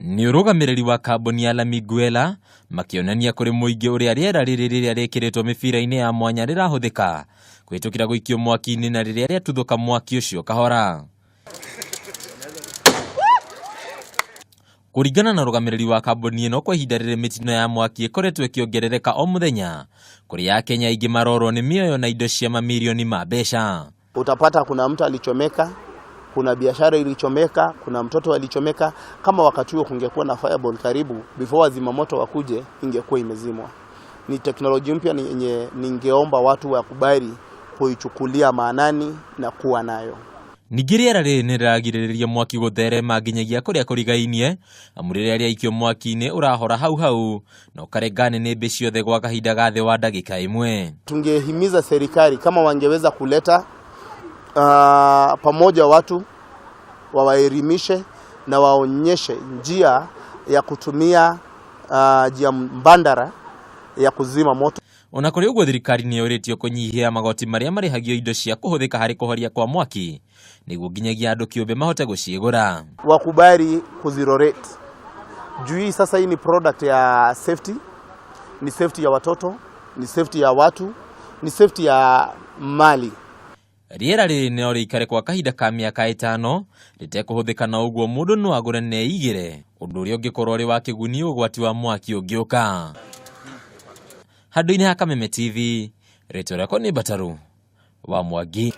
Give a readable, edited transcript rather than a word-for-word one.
Ni urugamiriri wa kambuni ya Lamiguela makionania kuri muingi uria riera riria rikiritwo mibira-ini ya mwanya rirahuthika kwitukira guikio mwaki-ini na riria riatuthuka mwaki ucio kahora. Kuringana na rugamiriri wa kambuni ino, kwa ihinda riri mitino ya mwaki ikoretwo ikiongerereka o muthenya, kuri ya Kenya ingi marorwo ni mioyo na indo cia mamilioni ma mbeca. Utapata kuna mtu alichomeka, kuna biashara ilichomeka, kuna mtoto alichomeka. Kama wakati huo kungekuwa na fireball karibu, before zimamoto wakuje, ingekuwa imezimwa. Ni teknolojia mpya yenye ningeomba watu wakubali kuichukulia maanani na kuwa nayo. Nigiriera riri niragiriria mwaki gutherema nginyagia kuria kurigainie, amu riria riaikio mwaki-ini urahora hau na ukarengane ni mbi ciothe gwa kahinda ga thi wa ndagika imwe. Tungehimiza serikali kama wangeweza kuleta pamoja watu wawaelimishe na waonyeshe njia ya kutumia njia mbandara ya kuzima moto. Ona kuri uguo thirikari ni yoritio kunyihia magoti maria marihagio indo cia kuhuthika hari kuhoria kwa mwaki niguo nginyagia andu kiumbe mahote guciigura. Wakubali kuzirorate. Juu sasa hii ni product ya safety, ni safety ya watoto, ni safety ya watu, ni safety ya mali. Riera riri no rikare kwa kahinda ka miaka 5 ritekuhuthika na uguo mundu no agure neigire undu uria ungikorwo ri wa kiguni ugwati wa mwaki ungiuka. Handu-ini ha Kameme TV, rĩtwa rĩakwa nĩ Bataru wa Mwangi.